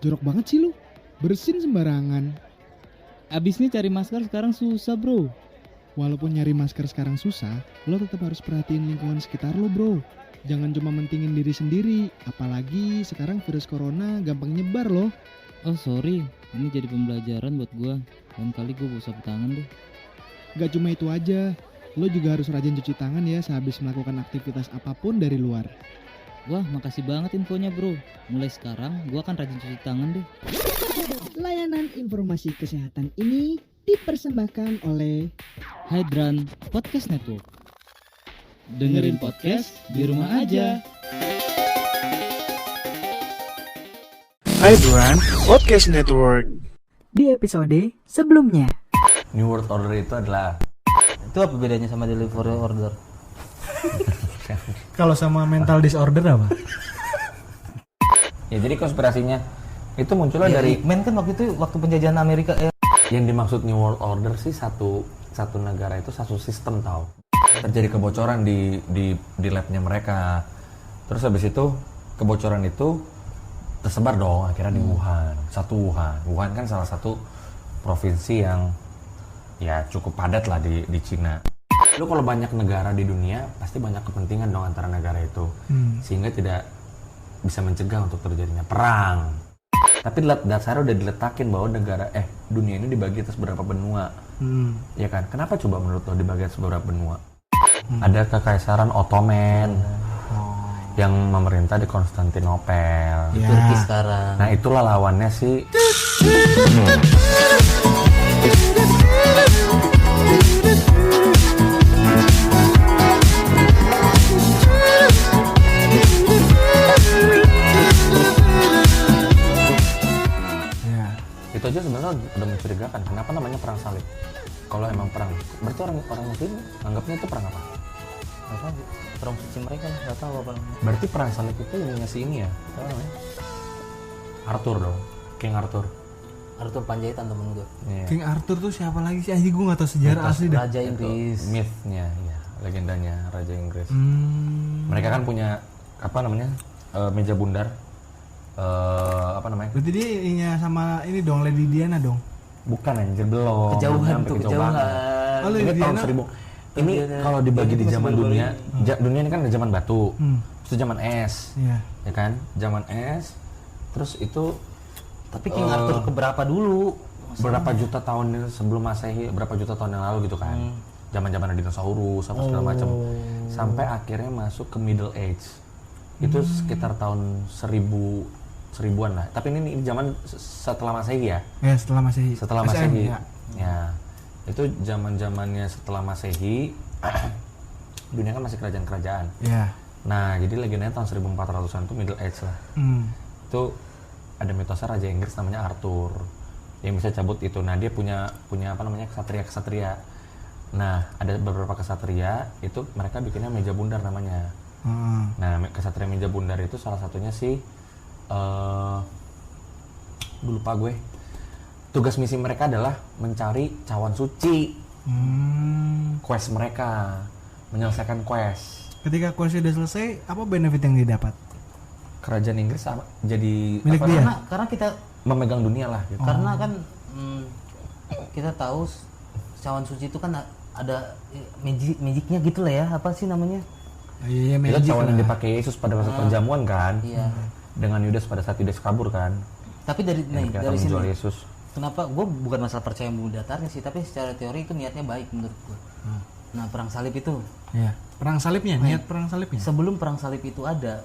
Jorok banget sih lu. Bersin sembarangan. Abisnya cari masker sekarang susah bro. Walaupun nyari masker sekarang susah, lo tetap harus perhatiin lingkungan sekitar lo bro. Jangan cuma mentingin diri sendiri. Apalagi sekarang virus corona gampang nyebar loh. Oh sorry, ini jadi pembelajaran buat gua. Lain kali gua bawa sapu tangan deh. Gak cuma itu aja, lo juga harus rajin cuci tangan ya sehabis melakukan aktivitas apapun dari luar. Wah makasih banget infonya bro. Mulai sekarang gua akan rajin cuci tangan deh. Layanan informasi kesehatan ini dipersembahkan oleh Hydran Podcast Network. Dengerin podcast di rumah aja. Hydran Podcast Network. di episode sebelumnya. New World Order itu adalah Itu apa bedanya sama delivery order? Kalau sama mental disorder apa? ya jadi konspirasinya itu munculnya dari Men kan waktu itu waktu penjajahan Amerika yang dimaksud New World Order sih satu negara itu satu sistem tau. Terjadi kebocoran di labnya mereka. Terus habis itu kebocoran itu tersebar dong akhirnya di Wuhan. Wuhan kan salah satu provinsi yang ya cukup padat lah di Cina. Lu kalau banyak negara di dunia pasti banyak kepentingan dong antara negara itu. Sehingga tidak bisa mencegah untuk terjadinya perang. Tapi dasarnya udah diletakin bahwa dunia ini dibagi atas beberapa benua. Ya kan? Kenapa coba menurut lo dibagi atas beberapa benua? Ada Kekaisaran Ottoman yang memerintah di Konstantinopel. Turki sekarang. Nah itulah lawannya si itu aja sebenarnya udah mencurigakan. Kenapa namanya perang salib? Kalau emang perang, berarti orang Muslim anggapnya itu perang apa? Nggak tahu. Perang suci mereka nggak tahu apa namanya. Berarti perang salib itu ininya si ini ya? Apa namanya? Arthur dong, King Arthur. Arthur Panjaitan temen gue. Iya. King Arthur tuh siapa lagi sih? Anjing gue gak tau sejarah asli dah. Raja Inggris. Myth-nya, ya, legendanya Raja Inggris. Mereka kan punya apa namanya meja bundar, apa namanya? Berarti dia ininya sama ini dong, Lady Diana dong. Bukan anjir, belum. Kejauhan Sampai tuh, kejauhan. kejauhan. Oh, Ini Lady tahun Diana. 1000. Ini kalau dibagi di zaman dunia, dunia ini kan ada zaman batu, itu zaman es, Iya. ya kan? Zaman es, terus itu Tapi King Arthur keberapa dulu? berapa juta tahun sebelum Masehi, berapa juta tahun yang lalu gitu kan? Zaman-zaman dinosaurus apa segala macam, sampai akhirnya masuk ke Middle Age. Itu sekitar tahun 1000-an lah. Tapi ini zaman setelah Masehi ya. Ya setelah Masehi. Setelah SM, Masehi. ya. Ya. Itu zaman-zamannya setelah Masehi. Dunia kan masih kerajaan-kerajaan. Ya. Nah, jadi legendanya tahun 1400-an itu Middle Age lah. Itu ada mitosnya Raja Inggris namanya Arthur yang bisa cabut itu. Nah, dia punya apa namanya kesatria. Nah, ada beberapa kesatria itu mereka bikinnya meja bundar namanya. Nah, kesatria meja bundar itu salah satunya lupa gue. Tugas misi mereka adalah mencari cawan suci. Quest mereka menyelesaikan quest. Ketika quest udah selesai, apa benefit yang didapat? Kerajaan Inggris jadi Milik dia? Karena kita memegang dunia lah gitu. karena kan kita tahu cawan suci itu kan ada magicnya gitu lah ya, apa sih namanya? Iya, Itu magic cawan lah. yang dipakai Yesus pada masa perjamuan kan. Iya. Dengan Yudas pada saat Yudas kabur kan. Tapi dari Yang ternyata dari menjual sini Yesus. kenapa gue bukan masalah percaya bumbu datarnya sih, tapi secara teori itu niatnya baik menurut gue. Nah, perang salib itu Iya. Perang salibnya, niat perang salibnya. sebelum perang salib itu ada,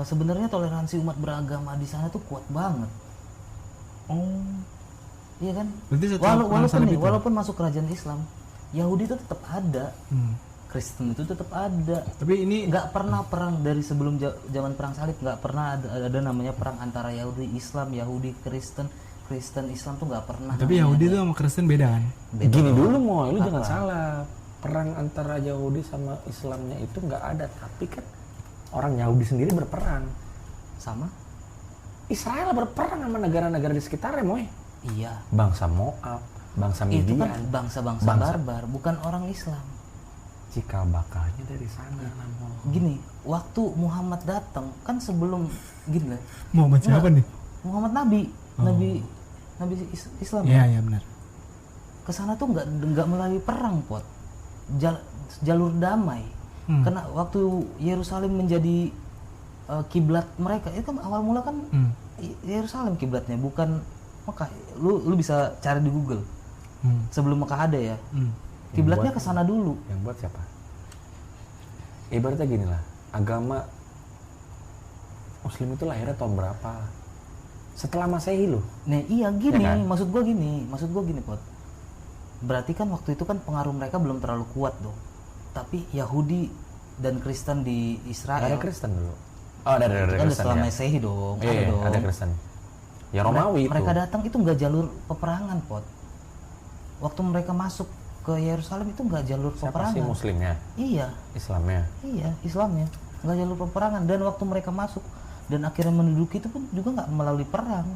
sebenarnya toleransi umat beragama di sana tuh kuat banget. Iya kan? Berarti setelah perang salib itu. Walaupun masuk kerajaan Islam, Yahudi itu tetap ada, Kristen itu tetap ada. Tapi ini Nggak pernah perang dari sebelum zaman perang salib, nggak pernah ada namanya perang antara Yahudi Islam, Yahudi Kristen, Kristen Islam tuh nggak pernah. tapi namanya Yahudi ada. tuh sama Kristen beda kan? Gini dulu mau, lu jangan salah. Perang antara Yahudi sama Islamnya itu nggak ada, tapi kan orang Yahudi sendiri berperang. Sama? Israel berperang sama negara-negara di sekitarnya, moy. Iya. Bangsa Moab, bangsa Itu kan Midian. bangsa-bangsa Bangsa. barbar, bukan orang Islam. cikal bakalnya dari sana. Gini, waktu Muhammad datang kan sebelum gini lah. Muhammad siapa nih? Muhammad Nabi, Nabi Islam. Iya benar. Kesana tuh nggak melalui perang, Pot. Jalur damai. Karena waktu Yerusalem menjadi kiblat mereka, itu kan awal mula kan Yerusalem kiblatnya, bukan Mekah. Lu bisa cari di Google. Sebelum Mekah ada ya. Kiblatnya ke sana dulu. Yang buat siapa? Ibaratnya gini lah, agama Muslim itu lahirnya tahun berapa? Setelah Masehi loh. Nah iya gini, Ya kan? maksud gua gini Pot. Berarti kan waktu itu kan pengaruh mereka belum terlalu kuat dong. Tapi Yahudi dan Kristen di Israel. Ada Kristen dulu. Oh ada Itu kan Kristen setelah ya. Masehi dong. Iya, dong. ada Kristen. Ya Romawi itu. Mereka datang itu nggak jalur peperangan, Pot. Waktu mereka masuk ke Yerusalem itu nggak jalur Siapa peperangan. sih Muslimnya? Iya, Islamnya? iya, Islamnya nggak jalur peperangan. Dan waktu mereka masuk dan akhirnya menduduki itu pun juga nggak melalui perang.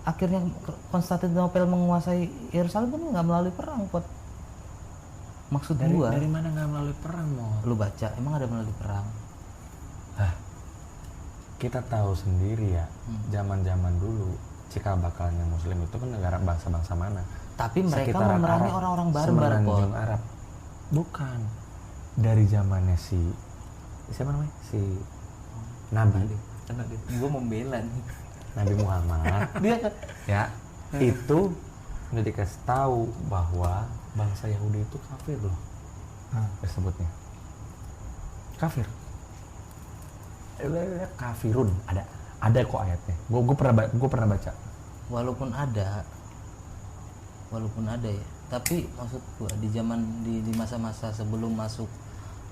Akhirnya Konstantinopel menguasai Yerusalem pun nggak melalui perang, Pot. Maksud gua, Dari mana nggak melalui perang, Mo? lu baca, emang ada melalui perang? Kita tahu sendiri ya, zaman-zaman dulu cikal bakalnya Muslim itu kan negara bangsa-bangsa mana? Tapi mereka Sekitaran memerangi Arab, orang-orang barbar, Pot. Semenanjung Arab. Bukan. Dari zamannya siapa namanya? Si Nabi. Gua membela nih. Nabi Muhammad. Dia kan Ya, itu udah dikasih tahu bahwa bangsa Yahudi itu kafir loh. Disebutnya. Kafir. Kafirun ada kok ayatnya. Gue pernah baca. walaupun ada ya, tapi maksud gua di masa-masa sebelum masuk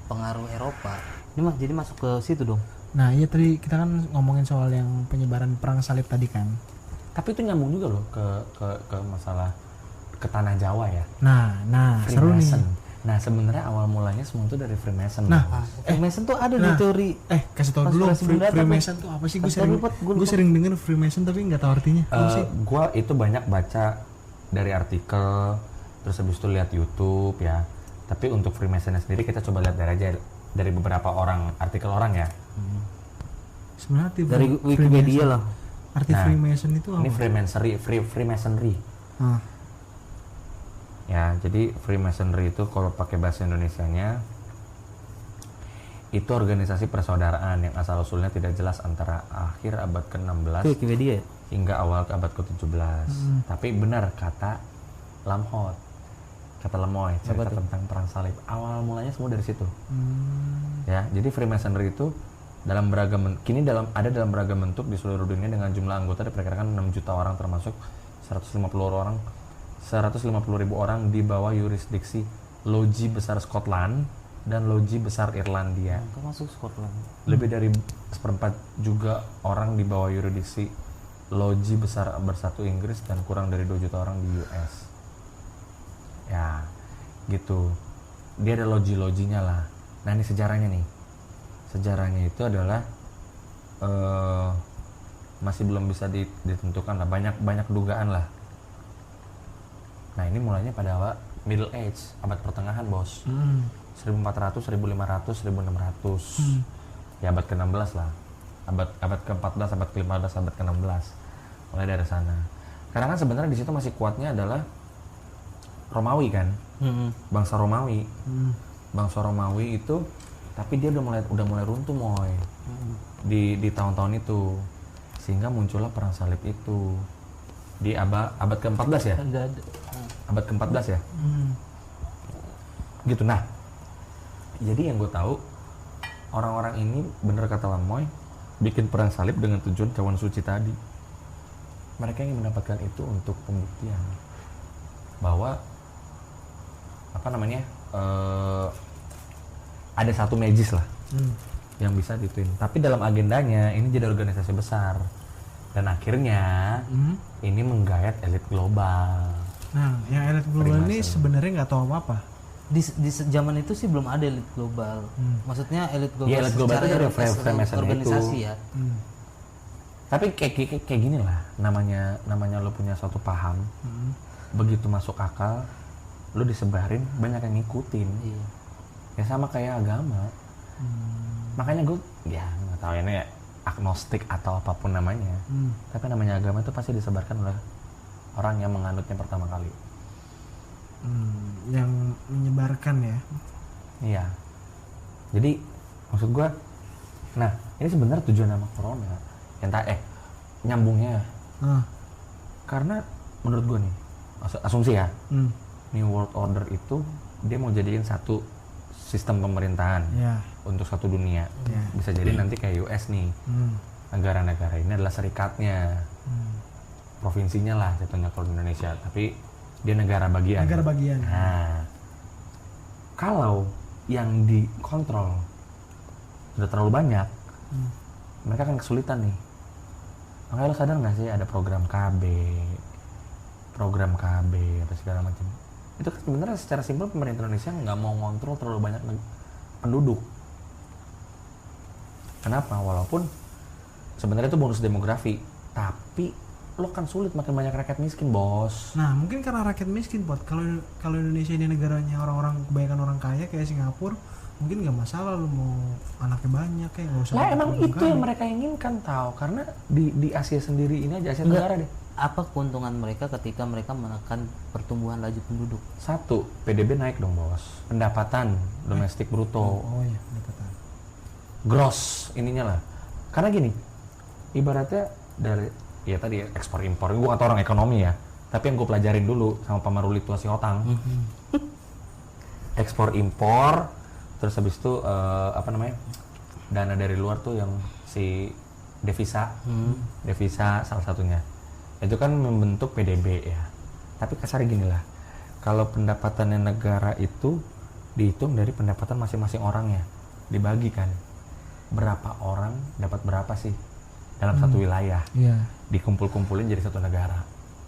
pengaruh Eropa ini jadi masuk ke situ dong. Nah iya tadi kita kan ngomongin soal yang penyebaran perang salib tadi kan. Tapi itu nyambung juga loh ke masalah ke tanah Jawa ya. Nah seru nih. Freemason. Nah sebenarnya awal mulanya semua itu dari Freemason. Nah, Freemason tuh ada di teori. Kasih tau dulu Konspirasi Belanda Freemason tuh apa sih? Gue Kasih tau sering, dulu, Pot. Gua gue lupa. sering denger Freemason tapi nggak tahu artinya. Apa sih? Gua itu banyak baca dari artikel, terus habis itu lihat YouTube ya. Tapi untuk Freemason sendiri kita coba lihat dari beberapa artikel orang ya. Sebenarnya arti Dari Wikipedia lah. Arti Nah, Freemason itu apa? Ini Freemasonry. Ah, Ya, jadi Freemasonry itu kalau pakai bahasa Indonesianya itu organisasi persaudaraan yang asal-usulnya tidak jelas antara akhir abad ke-16 Itu Wikipedia. hingga awal ke abad ke-17. Tapi benar kata Lamhot, kata Lemoy, cerita tentang perang salib. Awal mulanya semua dari situ. Ya, jadi Freemasonry itu ada dalam beragam bentuk di seluruh dunia dengan jumlah anggota diperkirakan 6 juta orang termasuk 150.000 orang di bawah yurisdiksi Loji Besar Scotland dan Loji Besar Irlandia. Termasuk Scotland. Lebih dari seperempat juga orang di bawah yurisdiksi Loji Besar Bersatu Inggris dan kurang dari 2 juta orang di US. Ya, gitu. Dia ada loji-lojinya lah. Nah ini sejarahnya nih. Sejarahnya itu adalah masih belum bisa ditentukan lah. Banyak dugaan lah. Nah ini mulainya pada Middle Age, abad pertengahan bos. 1400, 1500, 1600. Ya abad ke-16 lah. Abad ke-14, abad ke-15, abad ke-16. Mulai dari sana. Karena kan sebenarnya di situ masih kuatnya adalah Romawi kan. Bangsa Romawi. Bangsa Romawi itu tapi dia udah mulai runtuh moy. Di tahun-tahun itu. Sehingga muncullah perang salib itu. Di abad ke-14 ya? Abad ke-14 ya? Gitu. Nah, jadi yang gue tahu orang-orang ini bener kata Lamoy bikin perang salib dengan tujuan cawan suci tadi. Mereka ingin mendapatkan itu untuk pembuktian bahwa ada satu magis lah yang bisa dituin. Tapi dalam agendanya ini jadi organisasi besar dan akhirnya ini menggayat elit global. Nah, yang elit global ini sebenarnya nggak tahu apa-apa. Di zaman itu sih belum ada elit global. Maksudnya elit global, Ya, elit global itu dari Freemason organisasi itu. ya. Tapi kayak gini lah, namanya lo punya suatu paham, begitu masuk akal, lo disebarin banyak yang ngikutin. Iya. Ya sama kayak agama. Makanya gue ya nggak tahu ini agnostik atau apapun namanya. Tapi namanya agama itu pasti disebarkan oleh orang yang menganutnya pertama kali. Yang menyebarkan ya. Iya. Jadi maksud gue, nah ini sebenarnya tujuan nama corona. Yang nyambungnya. Karena menurut gue nih, asumsi ya, New World Order itu dia mau jadiin satu sistem pemerintahan untuk satu dunia. Bisa jadi nanti kayak US nih, negara-negara ini adalah serikatnya, provinsinya lah jatuhnya kalau di Indonesia, tapi dia negara bagian. Negara bagian. Nah, kalau yang dikontrol udah terlalu banyak, mereka akan kesulitan nih. Makanya lo sadar nggak sih ada program KB apa segala macam. Itu kan sebenarnya secara simpel pemerintah Indonesia nggak mau ngontrol terlalu banyak penduduk. Kenapa? Walaupun sebenarnya itu bonus demografi, tapi lo kan sulit makin banyak rakyat miskin, bos. Nah, mungkin karena rakyat miskin, Pot. Kalau Indonesia ini negaranya orang-orang kebanyakan orang kaya kayak Singapura, mungkin nggak masalah lo mau anaknya banyak kayak nggak usah. Nah, emang itu yang mereka inginkan tahu, karena di Asia sendiri ini aja, Asia Tenggara deh. Apa keuntungan mereka ketika mereka menekan pertumbuhan laju penduduk? Satu, PDB naik dong, bos. Pendapatan domestik bruto. Oh iya, pendapatan. Gross ininya lah. Karena gini, ibaratnya dari ya tadi ekspor impor. Gue kata orang ekonomi ya, tapi yang gue pelajarin dulu sama Pak Maruli Tuasi Otang. Ekspor impor, terus habis itu dana dari luar tuh yang si devisa, devisa salah satunya. Itu kan membentuk PDB ya. Tapi kasar gini lah, kalau pendapatannya negara itu dihitung dari pendapatan masing-masing orangnya, dibagikan berapa orang dapat berapa sih dalam satu wilayah, dikumpul-kumpulin jadi satu negara,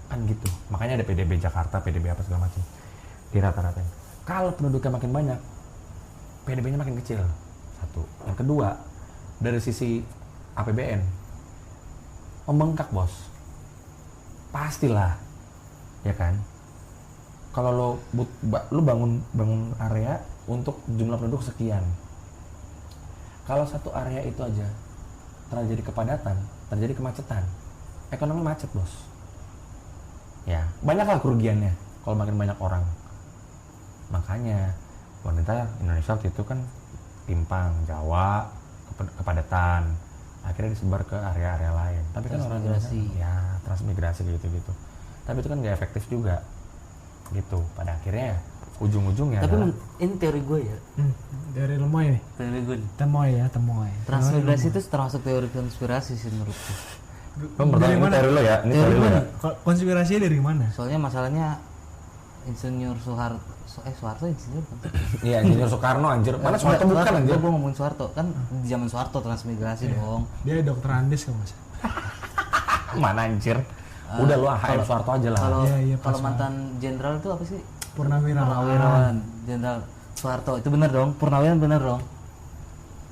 kan gitu. Makanya ada PDB Jakarta, PDB apa segala macam, di rata-ratain. Kalau penduduknya makin banyak, PDB-nya makin kecil. Satu. Yang kedua, dari sisi APBN membengkak, bos. Pastilah, ya kan? Kalau lo bangun area untuk jumlah penduduk sekian, kalau satu area itu aja terjadi kepadatan, terjadi kemacetan, ekonomi macet, bos. Ya, banyaklah kerugiannya kalau makin banyak orang. Makanya pemerintah Indonesia waktu itu kan timpang, Jawa kepadatan, akhirnya disebar ke area-area lain. Tapi kan orang Transmigrasi. ya transmigrasi gitu. Tapi itu kan nggak efektif juga, gitu. Pada akhirnya ujung-ujungnya. Tapi adalah, ini teori gue ya. Dari Lemoy nih. Teori gue. Temoy. Transmigrasi itu termasuk teori konspirasi sih menurutku. Dari mana? Teori lo ya, ini teori lo ya. Konspirasinya dari mana? Soalnya masalahnya Insinyur Soeharto insinyur kan? Iya, Insinyur Soekarno anjir. Mana Soeharto bukan anjir. Gue ngomongin Soeharto kan di zaman Soeharto transmigrasi dong. Dia dokter Andes kan mas. Mana anjir. Udah lu HM Soeharto aja lah. Kalau Iya, kalau pas mantan jenderal itu apa sih? Purnawirawan. Jenderal Soeharto itu benar dong. Purnawirawan benar dong.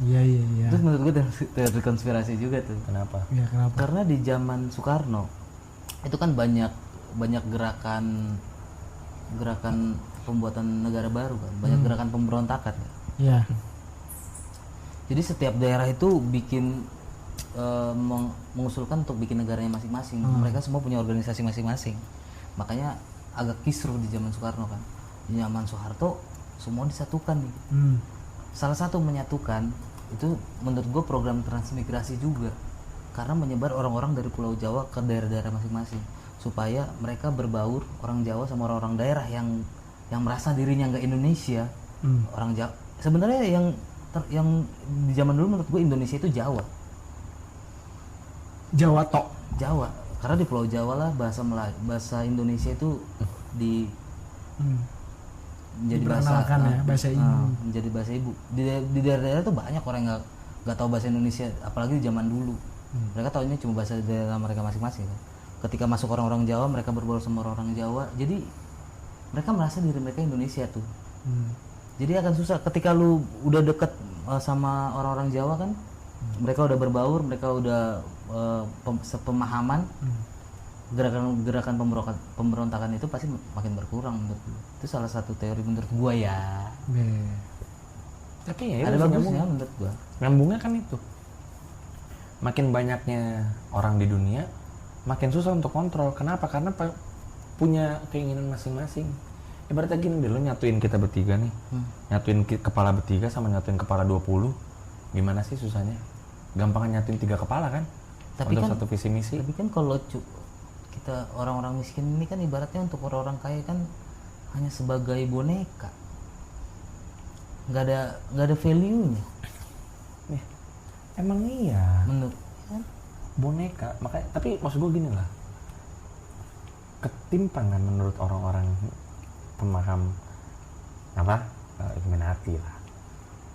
Iya. Terus menurut gue teori konspirasi juga tuh. Kenapa? Iya, kenapa? Karena di zaman Soekarno itu kan banyak gerakan pembuatan negara baru kan, banyak gerakan pemberontakan. Iya. Jadi setiap daerah itu bikin mengusulkan untuk bikin negaranya masing-masing. Mereka semua punya organisasi masing-masing. Makanya agak kisruh di zaman Soekarno kan. Di zaman Soeharto semua disatukan nih. Salah satu menyatukan itu menurut gue program transmigrasi juga, karena menyebar orang-orang dari Pulau Jawa ke daerah-daerah masing-masing supaya mereka berbaur, orang Jawa sama orang-orang daerah yang merasa dirinya nggak Indonesia. Orang Jawa sebenarnya yang di zaman dulu menurut gue Indonesia itu Jawa tok. Jawa karena di Pulau Jawa lah bahasa Indonesia itu menjadi Diperkenalkan ya, bahasa ibu. Menjadi bahasa ibu di daerah-daerah tuh banyak orang yang nggak tahu bahasa Indonesia, apalagi di zaman dulu. Mereka tahunya cuma bahasa daerah mereka masing-masing kan. Ketika masuk orang-orang Jawa, mereka berbaur sama orang Jawa, jadi mereka merasa diri mereka Indonesia tuh. Jadi akan susah ketika lu udah deket sama orang-orang Jawa kan, mereka udah berbaur, mereka udah sepemahaman. Gerakan pemberontakan itu pasti makin berkurang menurut gue. Itu salah satu teori menurut gue ya. Tapi ya Ada itu bagusnya nyambung. menurut gua. Nyambungnya kan itu. Makin banyaknya orang di dunia, makin susah untuk kontrol. Kenapa? Karena punya keinginan masing-masing. Ibaratnya gini deh, lo nyatuin kita bertiga nih. Nyatuin kepala bertiga sama nyatuin kepala 20. Gimana sih susahnya? Gampangnya nyatuin 3 kepala kan? Tapi untuk kan- satu visi misi. Tapi kan kalau kita orang-orang miskin ini kan ibaratnya untuk orang-orang kaya kan hanya sebagai boneka. Nggak ada value-nya Emang iya, menurut kan? boneka. Makanya, tapi maksud gue gini lah. Ketimpangan menurut orang-orang pemaham Illuminati lah.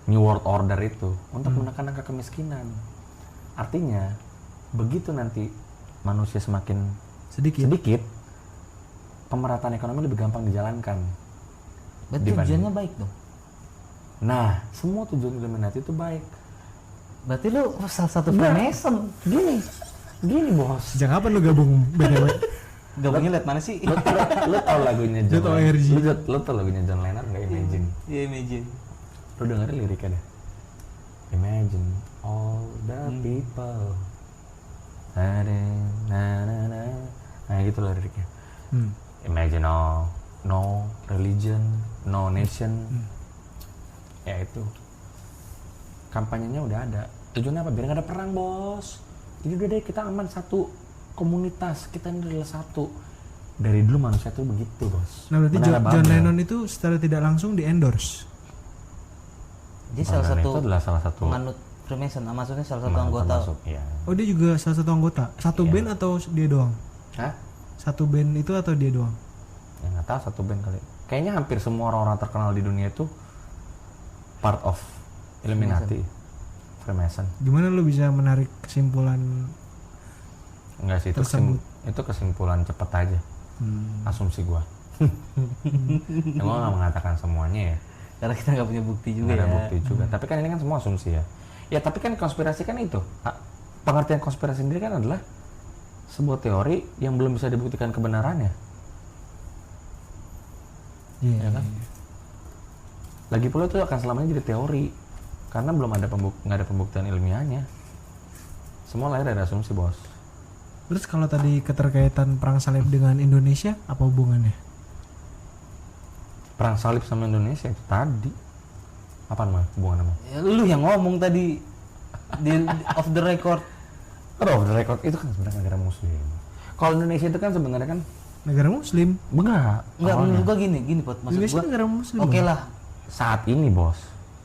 New World Order itu untuk menekan angka kemiskinan. Artinya begitu nanti manusia semakin sedikit, pemerataan ekonomi lebih gampang dijalankan. Berarti Dibanding- tujuannya baik dong. Nah, semua tujuan Illuminati itu baik. Berarti lu salah satu Freemason. Gini bos. Sejak kapan lu gabung BTW? Gabungnya liat mana sih? Lu tau lagunya Lu John tau Lennon? RG? Lu tau lagunya John Lennon nggak, Imagine? Iya, imagine. Lu dengerin liriknya deh. Imagine all the people. Nah gitu loh liriknya. Imagine all, no religion, no nation. Ya itu. Kampanyenya udah ada. Tujuannya apa? Biar nggak ada perang, bos. Jadi udah deh, kita aman, satu komunitas. Kita ini adalah satu. Dari dulu manusia tuh begitu, bos. Nah berarti Menara John Babel. Lennon itu secara tidak langsung di endorse. Dia John salah Lennon satu itu adalah salah satu penganut Freemason, maksudnya salah satu anggota. termasuk, ya. Oh dia juga salah satu anggota. Satu Iya. band atau dia doang? Hah? Satu band itu atau dia doang? Ya nggak tahu, satu band kali. Kayaknya hampir semua orang-orang terkenal di dunia itu part of Illuminati, Freemason. Gimana lu bisa menarik kesimpulan? Enggak sih, itu Tersebut. itu kesimpulan cepet aja. Asumsi gua. Ya, gua nggak mengatakan semuanya ya. Karena kita nggak punya bukti juga Nggak ada ya. bukti juga. Tapi kan ini kan semua asumsi ya. Ya tapi kan konspirasi kan itu. Pengertian konspirasi sendiri kan adalah sebuah teori yang belum bisa dibuktikan kebenarannya. Iya. Ya kan? Lagi pula itu akan selamanya jadi teori karena belum ada nggak ada pembuktian ilmiahnya. Semua lahir dari asumsi, bos. Terus kalau tadi keterkaitan perang salib dengan Indonesia apa hubungannya? Perang salib sama Indonesia itu tadi. Apaan mah hubungannya mah? Ya, lu yang ngomong tadi di off the record. Off the record itu kan sebenarnya negara muslim. Kalau Indonesia itu kan sebenarnya kan Negara Muslim. enggak. Enggak, awalnya. menurut gua gini Pot, maksud Indonesia gua. negara Muslim. Oke Bang. lah, Saat ini, bos.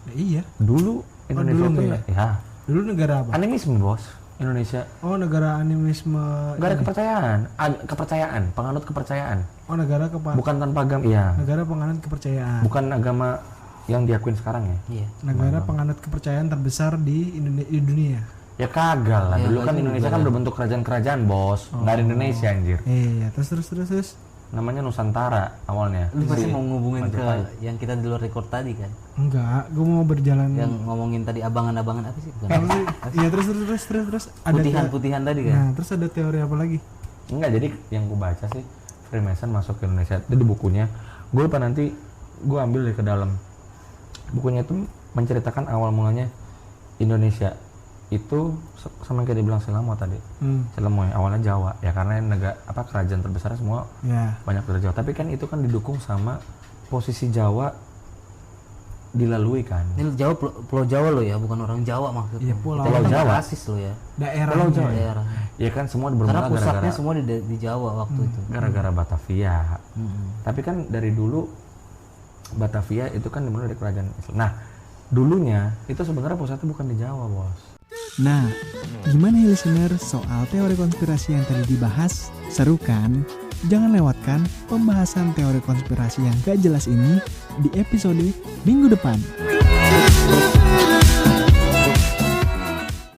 Ya, iya. Dulu Indonesia dulu itu enggak ya Dulu negara apa? animisme, bos. Indonesia Oh negara animisme. nggak ada ini. kepercayaan, kepercayaan, penganut kepercayaan. Oh negara Bukan tanpa agama, iya. Negara penganut kepercayaan. Bukan agama yang diakuin sekarang ya. iya. Negara penganut kepercayaan terbesar di dunia. Ya kagak lah. Ya, Dulu kan lagi Indonesia kan negara. berbentuk kerajaan-kerajaan, bos. Nggak ada Indonesia anjir. Iya, terus. Namanya Nusantara awalnya. Lu pasti Si mau ngubungin ke Majapahit. yang kita di luar record tadi kan? Enggak, gue mau berjalan. Yang ngomongin tadi abangan-abangan apa sih? Bukan. Apa sih? Iya, terus ada Putihan-putihan tadi kan? Nah, terus ada teori apa lagi? Enggak, jadi yang gue baca sih Freemason masuk ke Indonesia. Itu di bukunya. Gue lupa nanti gue ambil dari ke dalam. Bukunya itu menceritakan awal mulanya Indonesia itu sama kayak dibilang Selamo tadi. Selamo ya, awalnya Jawa ya karena negara kerajaan terbesar semua Ya. banyak dari Jawa. Tapi kan itu kan didukung sama posisi Jawa dilalui kan. Ini Jawa, Pulau Jawa lo ya, bukan orang Jawa maksudnya. Iya, Pulau Kita Jawa. rasis lo ya. Daerah. Pulau Jawa ya. Daerah. Ya kan semua Karena bermula pusatnya gara-gara semua di Jawa waktu itu. gara-gara Batavia. Mm-mm. Tapi kan dari dulu Batavia itu kan dimulai dari kerajaan Islam. Nah, dulunya itu sebenarnya pusatnya bukan di Jawa, bos. Nah, gimana ya listener soal teori konspirasi yang tadi dibahas? Seru kan? Jangan lewatkan pembahasan teori konspirasi yang gak jelas ini di episode minggu depan.